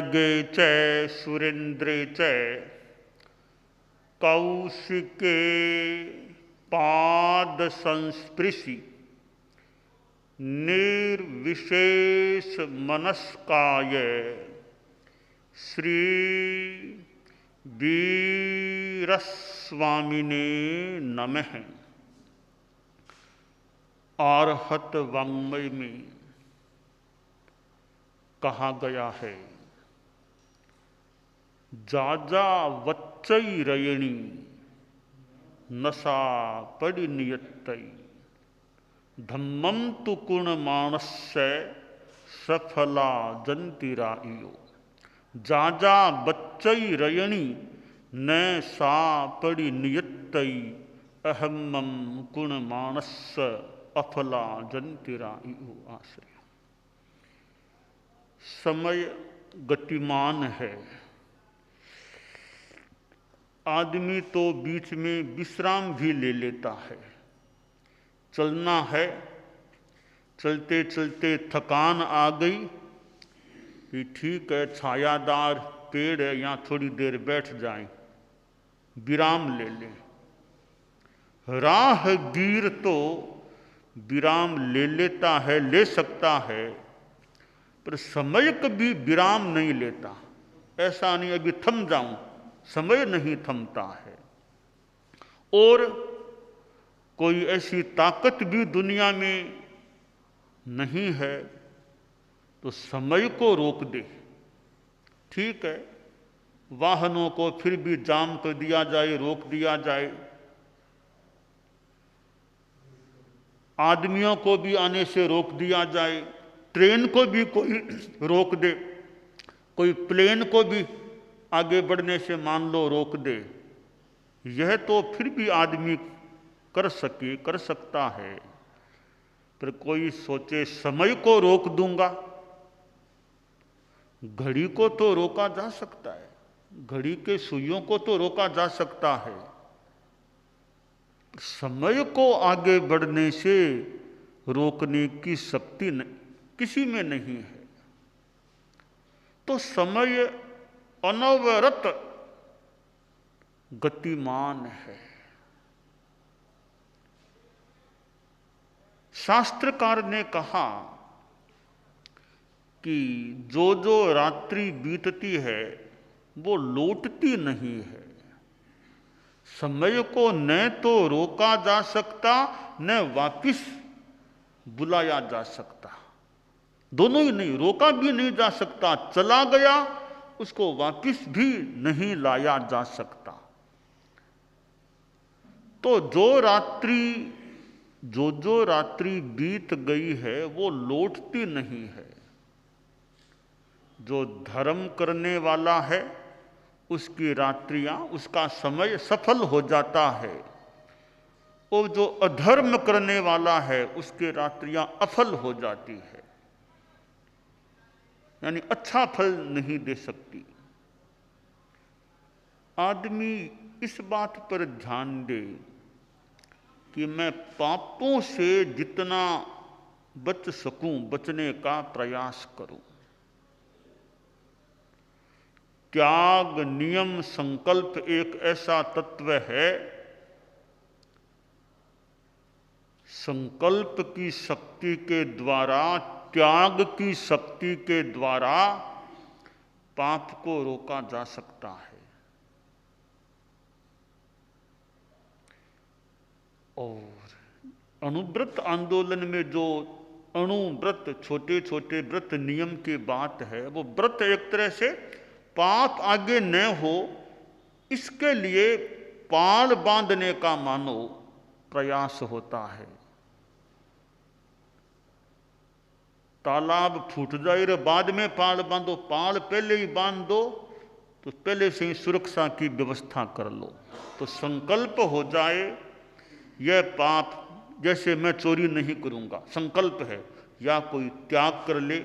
यज्ञे च सुरेन्द्रे च कौशिके पाद संस्पृशि निर्विशेष मनस्काय श्री वीरस्वामिने नमः। आर्हत वाङ्मय में कहा गया है, जाजा वच्चई रयणी नशा पड़ी नियत्तई धम्मम तु कुण मानस्य सफला जंतिराइयो। जाजा बच्चई रयणी न सा पड़ी नियत्तई अहम्मम कुण मानस्य अफला जंतिराइयो। आश्रय। समय गतिमान है। आदमी तो बीच में विश्राम भी ले लेता है। चलना है, चलते चलते थकान आ गई कि ठीक है छायादार पेड़ है यहाँ थोड़ी देर बैठ जाएं, विराम ले लें। राहगीर तो विराम ले लेता है, ले सकता है, पर समय कभी विराम नहीं लेता। ऐसा नहीं अभी थम जाऊं, समय नहीं थमता है। और कोई ऐसी ताकत भी दुनिया में नहीं है तो समय को रोक दे। ठीक है, वाहनों को फिर भी जाम कर दिया जाए, रोक दिया जाए, आदमियों को भी आने से रोक दिया जाए, ट्रेन को भी कोई रोक दे, कोई प्लेन को भी आगे बढ़ने से मान लो रोक दे, यह तो फिर भी आदमी कर सकता है। पर कोई सोचे समय को रोक दूंगा, घड़ी को तो रोका जा सकता है, घड़ी के सुइयों को तो रोका जा सकता है, समय को आगे बढ़ने से रोकने की शक्ति किसी में नहीं है। तो समय अनवरत गतिमान है। शास्त्रकार ने कहा कि जो जो रात्रि बीतती है वो लौटती नहीं है। समय को न तो रोका जा सकता न वापिस बुलाया जा सकता, दोनों ही नहीं। रोका भी नहीं जा सकता, चला गया उसको वापिस भी नहीं लाया जा सकता। तो जो रात्रि बीत गई है वो लौटती नहीं है। जो धर्म करने वाला है उसकी रात्रियां, उसका समय सफल हो जाता है, और जो अधर्म करने वाला है उसकी रात्रियां अफल हो जाती है, यानी अच्छा फल नहीं दे सकती। आदमी इस बात पर ध्यान दे कि मैं पापों से जितना बच सकूं बचने का प्रयास करूं। त्याग, नियम, संकल्प एक ऐसा तत्व है, संकल्प की शक्ति के द्वारा, त्याग की शक्ति के द्वारा पाप को रोका जा सकता है। और अणुव्रत आंदोलन में जो अणुव्रत, छोटे छोटे व्रत नियम की बात है, वो व्रत एक तरह से पाप आगे न हो इसके लिए पाल बांधने का मानो प्रयास होता है। तालाब फूट जाए रे बाद में पाल बांधो, पाल पहले ही बांध दो तो पहले से ही सुरक्षा की व्यवस्था कर लो। तो संकल्प हो जाए यह पाप, जैसे मैं चोरी नहीं करूंगा, संकल्प है, या कोई त्याग कर ले,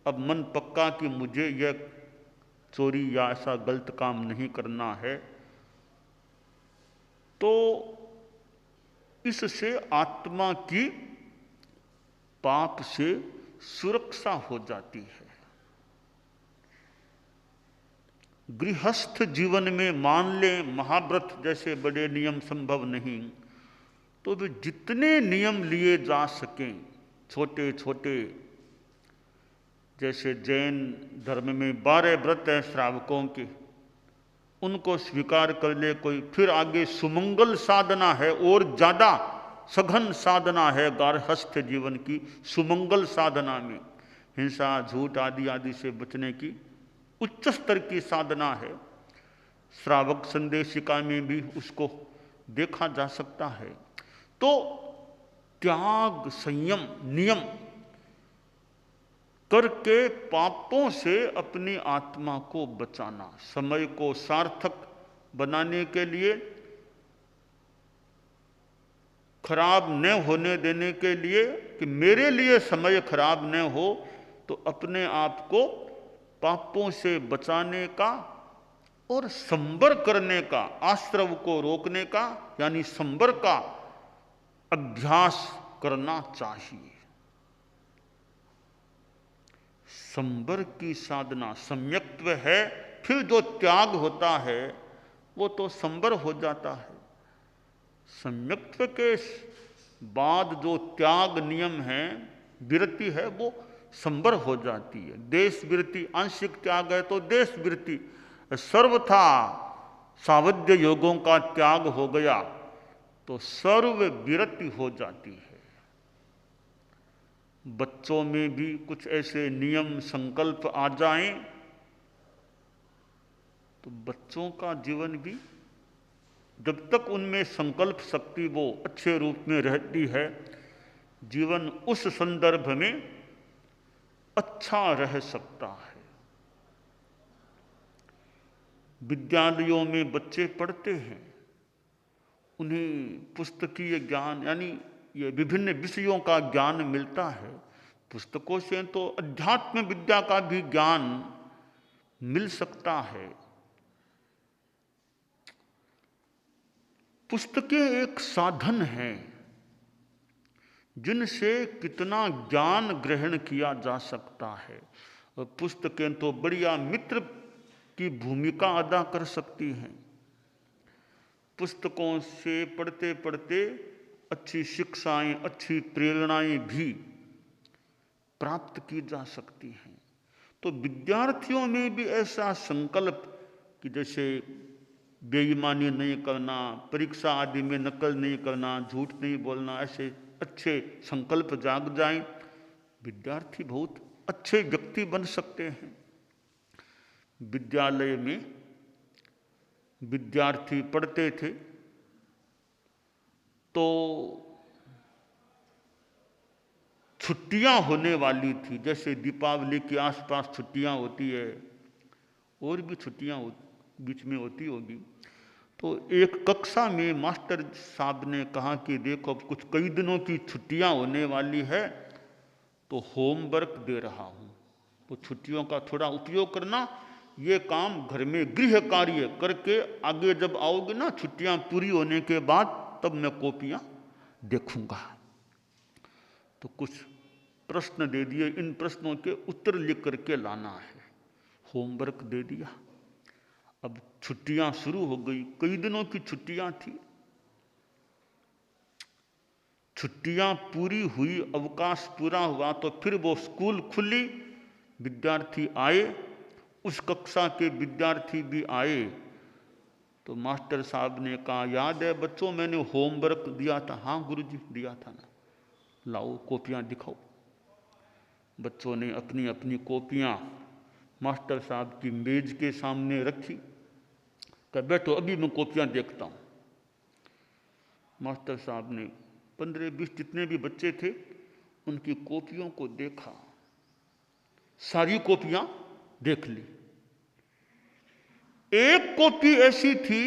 अब मन पक्का कि मुझे यह चोरी या ऐसा गलत काम नहीं करना है, तो इससे आत्मा की पाप से सुरक्षा हो जाती है। गृहस्थ जीवन में मान लें महाव्रत जैसे बड़े नियम संभव नहीं, तो भी जितने नियम लिए जा सकें छोटे छोटे, जैसे जैन धर्म में 12 व्रत हैं श्रावकों के, उनको स्वीकार कर ले कोई। फिर आगे सुमंगल साधना है और ज़्यादा सघन साधना है गार्हस्थ जीवन की। सुमंगल साधना में हिंसा झूठ आदि आदि से बचने की उच्च स्तर की साधना है। श्रावक संदेशिका में भी उसको देखा जा सकता है। तो त्याग, संयम, नियम करके पापों से अपनी आत्मा को बचाना, समय को सार्थक बनाने के लिए, खराब न होने देने के लिए, कि मेरे लिए समय खराब न हो, तो अपने आप को पापों से बचाने का और संवर करने का, आश्रव को रोकने का यानी संवर का अभ्यास करना चाहिए। संवर की साधना सम्यक्त्व है, फिर जो त्याग होता है वो तो संवर हो जाता है। सम्यक्त्व के बाद जो त्याग नियम है, विरति है, वो संवर हो जाती है। देश विरति, आंशिक त्याग है तो देश विरति, सर्वथा सावध्य योगों का त्याग हो गया तो सर्व विरति हो जाती है। बच्चों में भी कुछ ऐसे नियम संकल्प आ जाएं तो बच्चों का जीवन भी, जब तक उनमें संकल्प शक्ति वो अच्छे रूप में रहती है, जीवन उस संदर्भ में अच्छा रह सकता है। विद्यालयों में बच्चे पढ़ते हैं, उन्हें पुस्तकीय ज्ञान यानी ये विभिन्न विषयों का ज्ञान मिलता है। पुस्तकों से तो अध्यात्म विद्या का भी ज्ञान मिल सकता है। पुस्तकें एक साधन हैं जिनसे कितना ज्ञान ग्रहण किया जा सकता है, और पुस्तकें तो बढ़िया मित्र की भूमिका अदा कर सकती हैं। पुस्तकों से पढ़ते पढ़ते अच्छी शिक्षाएं, अच्छी प्रेरणाएं भी प्राप्त की जा सकती हैं। तो विद्यार्थियों में भी ऐसा संकल्प कि जैसे बेईमानी नहीं करना, परीक्षा आदि में नकल नहीं करना, झूठ नहीं बोलना, ऐसे अच्छे संकल्प जाग जाएं, विद्यार्थी बहुत अच्छे व्यक्ति बन सकते हैं। विद्यालय में विद्यार्थी पढ़ते थे तो छुट्टियां होने वाली थी, जैसे दीपावली के आसपास छुट्टियां होती है, और भी छुट्टियां बीच में होती होगी। तो एक कक्षा में मास्टर साहब ने कहा कि देखो अब कुछ कई दिनों की छुट्टियां होने वाली है, तो होमवर्क दे रहा हूं, तो छुट्टियों का थोड़ा उपयोग करना, ये काम घर में गृह कार्य करके आगे जब आओगे ना छुट्टियां पूरी होने के बाद, तब मैं कॉपियां देखूंगा। तो कुछ प्रश्न दे दिए, इन प्रश्नों के उत्तर लिख करके लाना है। होमवर्क दे दिया। अब छुट्टियां शुरू हो गई, कई दिनों की छुट्टियां थी। छुट्टियां पूरी हुई, अवकाश पूरा हुआ, तो फिर वो स्कूल खुली, विद्यार्थी आए, उस कक्षा के विद्यार्थी भी आए। तो मास्टर साहब ने कहा, याद है बच्चों मैंने होमवर्क दिया था? हाँ गुरुजी दिया था ना। लाओ कॉपियां दिखाओ। बच्चों ने अपनी अपनी कॉपियां मास्टर साहब की मेज के सामने रखी। कहा बैठो अभी मैं कॉपियां देखता हूं। मास्टर साहब ने 15-20 जितने भी बच्चे थे उनकी कॉपियों को देखा, सारी कॉपियां देख ली। एक कॉपी ऐसी थी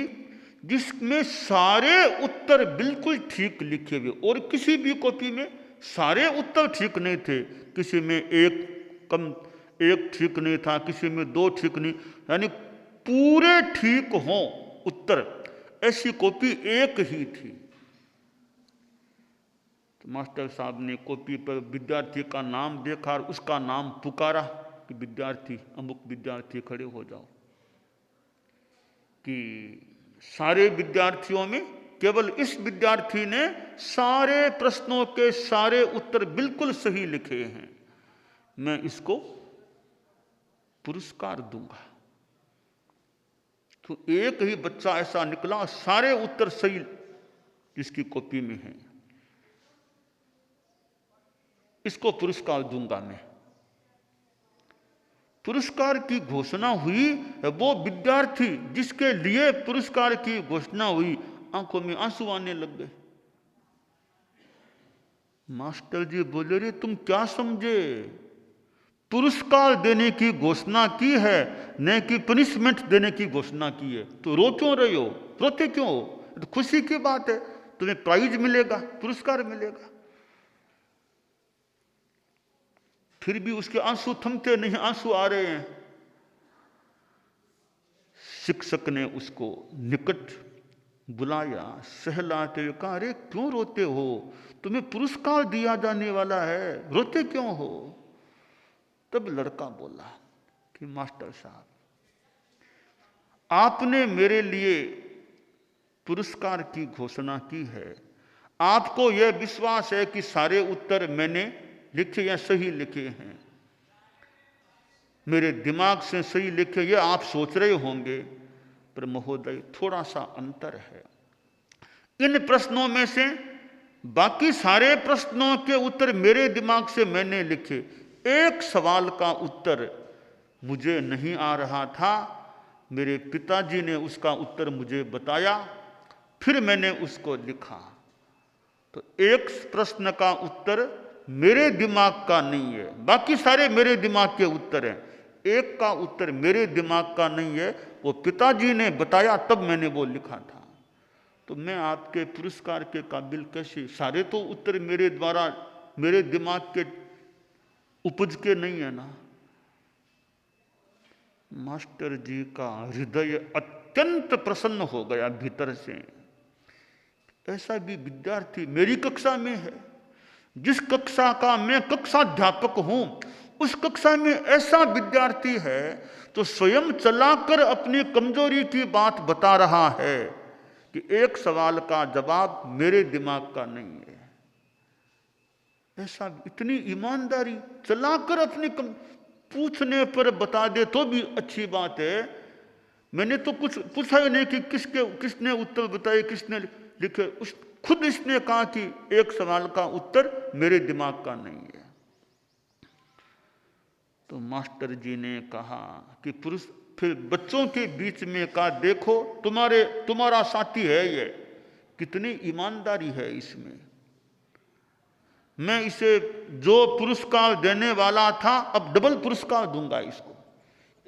जिसमें सारे उत्तर बिल्कुल ठीक लिखे हुए, और किसी भी कॉपी में सारे उत्तर ठीक नहीं थे। किसी में एक ठीक नहीं था, किसी में 2 ठीक नहीं, यानी पूरे ठीक हों उत्तर, ऐसी कॉपी एक ही थी। तो मास्टर साहब ने कॉपी पर विद्यार्थी का नाम देखा और उसका नाम पुकारा कि विद्यार्थी, अमुक विद्यार्थी खड़े हो जाओ। कि सारे विद्यार्थियों में केवल इस विद्यार्थी ने सारे प्रश्नों के सारे उत्तर बिल्कुल सही लिखे हैं, मैं इसको पुरस्कार दूंगा। तो एक ही बच्चा ऐसा निकला, सारे उत्तर सही जिसकी कॉपी में है, इसको पुरस्कार दूंगा मैं। पुरस्कार की घोषणा हुई, वो विद्यार्थी जिसके लिए पुरस्कार की घोषणा हुई, आंखों में आंसू आने लग गए। मास्टर जी बोले, रे तुम क्या समझे, पुरस्कार देने की घोषणा की है, न कि पनिशमेंट देने की घोषणा की है, तो रो क्यों रहे हो, रोते क्यों हो, तो खुशी की बात है, तुम्हें प्राइज मिलेगा, पुरस्कार मिलेगा। फिर भी उसके आंसू थमते नहीं, आंसू आ रहे हैं। शिक्षक ने उसको निकट बुलाया, सहलाते हुए कहा, अरे क्यों रोते हो, तुम्हें पुरस्कार दिया जाने वाला है, रोते क्यों हो। तब लड़का बोला कि मास्टर साहब, आपने मेरे लिए पुरस्कार की घोषणा की है, आपको यह विश्वास है कि सारे उत्तर मैंने लिखे या सही लिखे हैं, मेरे दिमाग से सही लिखे, ये आप सोच रहे होंगे, पर महोदय थोड़ा सा अंतर है। इन प्रश्नों में से बाकी सारे प्रश्नों के उत्तर मेरे दिमाग से मैंने लिखे, एक सवाल का उत्तर मुझे नहीं आ रहा था, मेरे पिताजी ने उसका उत्तर मुझे बताया, फिर मैंने उसको लिखा। तो एक प्रश्न का उत्तर मेरे दिमाग का नहीं है, बाकी सारे मेरे दिमाग के उत्तर हैं, एक का उत्तर मेरे दिमाग का नहीं है, वो पिताजी ने बताया तब मैंने वो लिखा था। तो मैं आपके पुरस्कार के काबिल कैसे, सारे तो उत्तर मेरे द्वारा मेरे दिमाग के उपज के नहीं है ना। मास्टर जी का हृदय अत्यंत प्रसन्न हो गया भीतर से। ऐसा भी विद्यार्थी मेरी कक्षा में है, जिस कक्षा का मैं कक्षाध्यापक हूं, उस कक्षा में ऐसा विद्यार्थी है तो स्वयं चलाकर अपनी कमजोरी की बात बता रहा है कि एक सवाल का जवाब मेरे दिमाग का नहीं है। ऐसा इतनी ईमानदारी, चलाकर अपनी पूछने पर बता दे तो भी अच्छी बात है। मैंने तो कुछ पूछा ही नहीं कि किसने उत्तर बताए, किसने लिखे, खुद इसने कहा कि एक सवाल का उत्तर मेरे दिमाग का नहीं है। तो मास्टर जी ने कहा कि पुरुष, फिर बच्चों के बीच में कहा, देखो तुम्हारा साथी है ये, कितनी ईमानदारी है इसमें। मैं इसे जो पुरस्कार देने वाला था अब डबल पुरस्कार दूंगा इसको।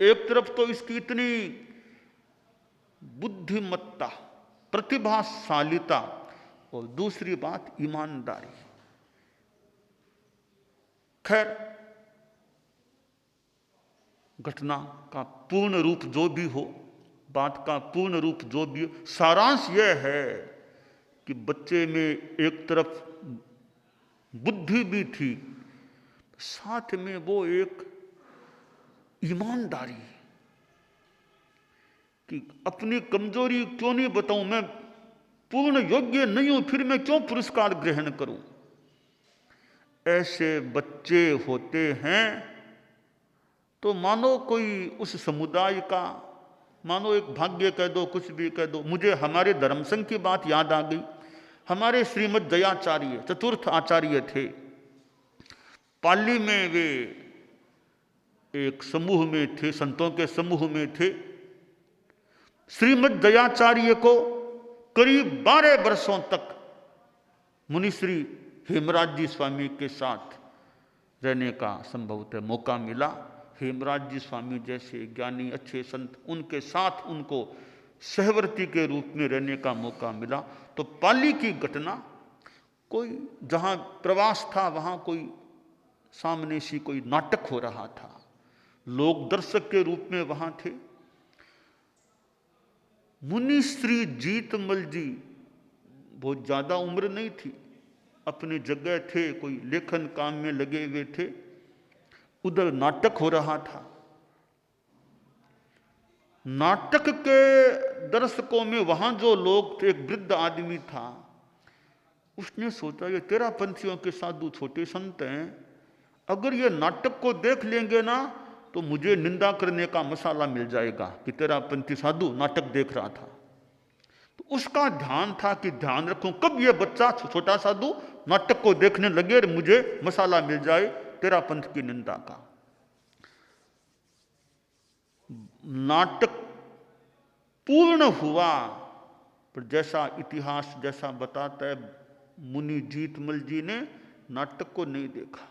एक तरफ तो इसकी इतनी बुद्धिमत्ता, प्रतिभाशालिता, और दूसरी बात ईमानदारी। खैर, घटना का पूर्ण रूप जो भी हो, बात का पूर्ण रूप जो भी हो, सारांश यह है कि बच्चे में एक तरफ बुद्धि भी थी, साथ में वो एक ईमानदारी कि अपनी कमजोरी क्यों नहीं बताऊं, मैं पूर्ण योग्य नहीं हूं, फिर मैं क्यों पुरस्कार ग्रहण करूं। ऐसे बच्चे होते हैं तो मानो कोई उस समुदाय का, मानो एक भाग्य कह दो, कुछ भी कह दो। मुझे हमारे धर्मसंघ की बात याद आ गई। हमारे श्रीमद दयाचार्य चतुर्थ आचार्य थे, पाली में वे एक समूह में थे, संतों के समूह में थे। श्रीमद दयाचार्य को करीब 12 वर्षों तक मुनिश्री हेमराज जी स्वामी के साथ रहने का संभवतः मौका मिला। हेमराज जी स्वामी जैसे ज्ञानी अच्छे संत, उनके साथ उनको सहवर्ती के रूप में रहने का मौका मिला। तो पाली की घटना, कोई जहाँ प्रवास था वहाँ कोई सामने सी कोई नाटक हो रहा था, लोग दर्शक के रूप में वहाँ थे। मुनि श्री जीतमल जी, बहुत ज़्यादा उम्र नहीं थी, अपनी जगह थे, कोई लेखन काम में लगे हुए थे, उधर नाटक हो रहा था। नाटक के दर्शकों में वहां जो लोग थे, एक वृद्ध आदमी था, उसने सोचा ये तेरापंथियों के साधु छोटे संत हैं, अगर ये नाटक को देख लेंगे ना तो मुझे निंदा करने का मसाला मिल जाएगा कि तेरापंथी साधु नाटक देख रहा था। तो उसका ध्यान था कि ध्यान रखूं कब ये बच्चा छोटा साधु नाटक को देखने लगे और मुझे मसाला मिल जाए तेरापंथ की निंदा का। नाटक पूर्ण हुआ, पर जैसा इतिहास जैसा बताता है, मुनि जीतमल जी ने नाटक को नहीं देखा,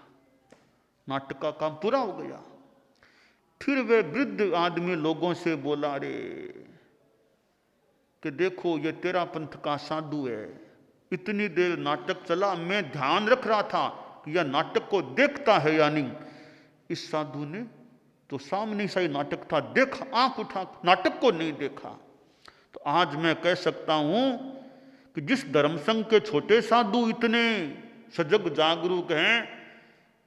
नाटक का काम पूरा हो गया। फिर वे वृद्ध आदमी लोगों से बोला, अरे कि देखो ये तेरापंथ का साधु है, इतनी देर नाटक चला, मैं ध्यान रख रहा था कि यह नाटक को देखता है या नहीं। इस साधु ने तो सामने से ही नाटक था, देख आंख उठा, नाटक को नहीं देखा। तो आज मैं कह सकता हूं कि जिस धर्म संघ के छोटे साधु इतने सजग जागरूक हैं,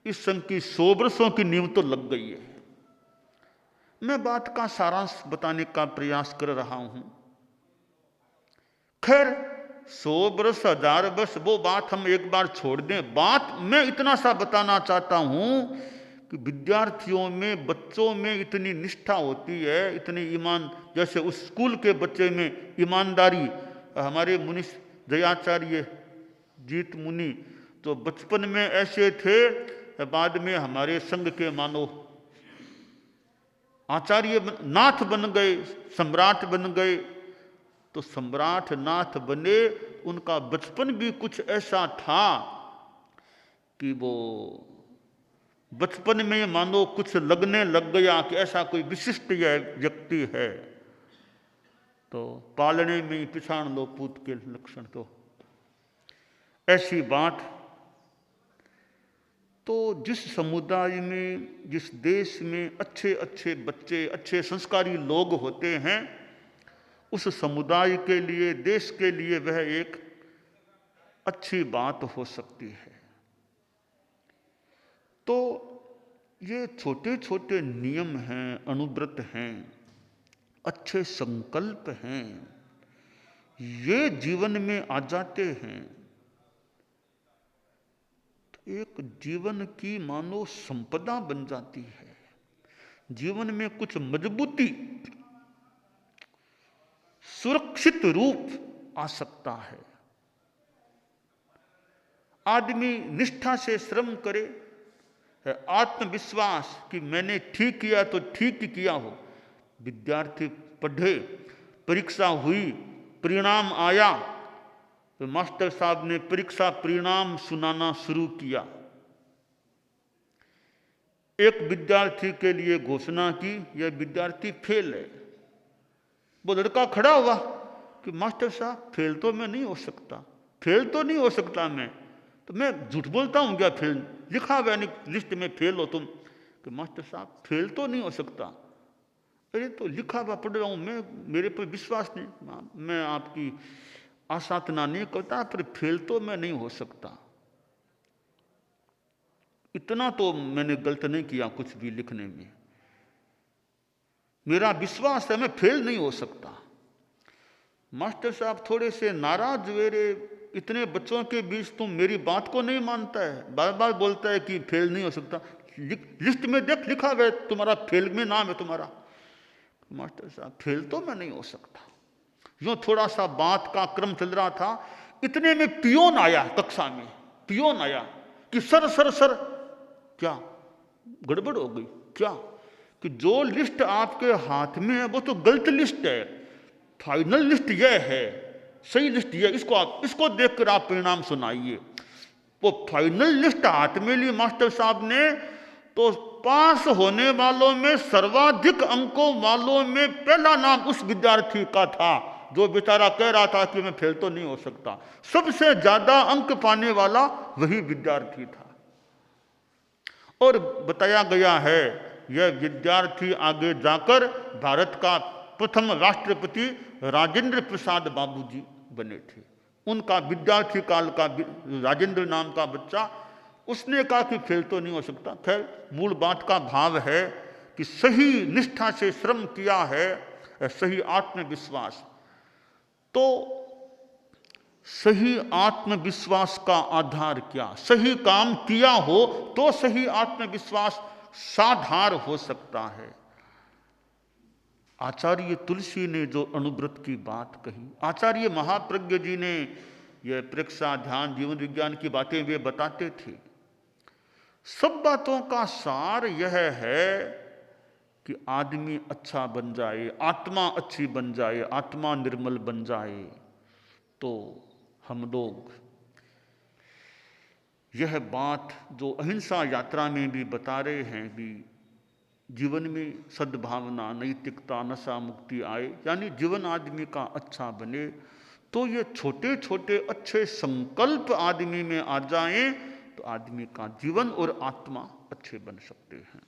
इस संघ की 100 वर्षों की नींव तो लग गई है। मैं बात का सारांश बताने का प्रयास कर रहा हूं। खैर 100 वर्ष 1000 वर्ष वो बात हम एक बार छोड़ दें। बात मैं इतना सा बताना चाहता हूं कि विद्यार्थियों में, बच्चों में इतनी निष्ठा होती है, इतनी ईमान, जैसे उस स्कूल के बच्चे में ईमानदारी। हमारे मुनि जयाचार्य जीत मुनि तो बचपन में ऐसे थे, बाद में हमारे संघ के मानो आचार्य नाथ बन गए, सम्राट बन गए। तो सम्राट नाथ बने, उनका बचपन भी कुछ ऐसा था कि वो बचपन में मानो कुछ लगने लग गया कि ऐसा कोई विशिष्ट व्यक्ति है। तो पालने में पिछाड़ लो पूत के लक्षण, तो ऐसी बात। तो जिस समुदाय में, जिस देश में अच्छे अच्छे बच्चे, अच्छे संस्कारी लोग होते हैं, उस समुदाय के लिए, देश के लिए वह एक अच्छी बात हो सकती है। तो ये छोटे छोटे नियम हैं, अनुव्रत हैं, अच्छे संकल्प हैं, ये जीवन में आ जाते हैं तो एक जीवन की मानो संपदा बन जाती है। जीवन में कुछ मजबूती, सुरक्षित रूप आ सकता है। आदमी निष्ठा से श्रम करे, आत्मविश्वास कि मैंने ठीक किया तो ठीक ही किया हो। विद्यार्थी पढ़े, परीक्षा हुई, परिणाम आया, तो मास्टर साहब ने परीक्षा परिणाम सुनाना शुरू किया। एक विद्यार्थी के लिए घोषणा की, यह विद्यार्थी फेल है। वो लड़का खड़ा हुआ कि मास्टर साहब फेल तो मैं नहीं हो सकता, फेल तो नहीं हो सकता मैं, तो मैं झूठ बोलता हूँ क्या? फेल लिखा हुआ लिस्ट में फेल हो तुम। कि मास्टर साहब फेल तो नहीं हो सकता। अरे तो लिखा हुआ पढ़ रहा हूँ मैं, मेरे पर विश्वास नहीं, मैं आपकी आसाधना नहीं करता, पर फेल तो मैं नहीं हो सकता। इतना तो मैंने गलत नहीं किया कुछ भी लिखने में, मेरा विश्वास है मैं फेल नहीं हो सकता। मास्टर साहब थोड़े से नाराज हुए, रे इतने बच्चों के बीच तुम मेरी बात को नहीं मानता है, बार बार बोलता है कि फेल नहीं हो सकता, लिस्ट में देख लिखा है तुम्हारा, फेल में नाम है तुम्हारा। मास्टर साहब फेल तो मैं नहीं हो सकता। यूं थोड़ा सा बात का क्रम चल रहा था, इतने में पियोन आया कक्षा में। पियोन आया कि सर सर सर, क्या गड़बड़ हो गई क्या? कि जो लिस्ट आपके हाथ में है वो तो गलत लिस्ट है, फाइनल लिस्ट यह है, सही लिस्ट यह, इसको देखकर आप परिणाम सुनाइए। वो फाइनल लिस्ट हाथ में ली मास्टर साहब ने, तो पास होने वालों में सर्वाधिक अंकों वालों में पहला नाम उस विद्यार्थी का था जो बेचारा कह रहा था कि मैं फेल तो नहीं हो सकता। सबसे ज्यादा अंक पाने वाला वही विद्यार्थी था। और बताया गया है यह विद्यार्थी आगे जाकर भारत का प्रथम राष्ट्रपति राजेंद्र प्रसाद बाबूजी बने थे। उनका विद्यार्थी काल का राजेंद्र नाम का बच्चा, उसने कहा कि फेल तो नहीं हो सकता। खैर मूल बात का भाव है कि सही निष्ठा से श्रम किया है, सही आत्मविश्वास। तो सही आत्मविश्वास का आधार क्या? सही काम किया हो तो सही आत्मविश्वास साधार हो सकता है। आचार्य तुलसी ने जो अनुव्रत की बात कही, आचार्य महाप्रज्ञ जी ने यह प्रेक्षा, ध्यान, जीवन विज्ञान की बातें वे बताते थे। सब बातों का सार यह है कि आदमी अच्छा बन जाए, आत्मा अच्छी बन जाए, आत्मा निर्मल बन जाए। तो हम लोग यह बात जो अहिंसा यात्रा में भी बता रहे हैं भी, जीवन में सद्भावना, नैतिकता, नशा मुक्ति आए, यानी जीवन आदमी का अच्छा बने, तो ये छोटे छोटे अच्छे संकल्प आदमी में आ जाएं तो आदमी का जीवन और आत्मा अच्छे बन सकते हैं।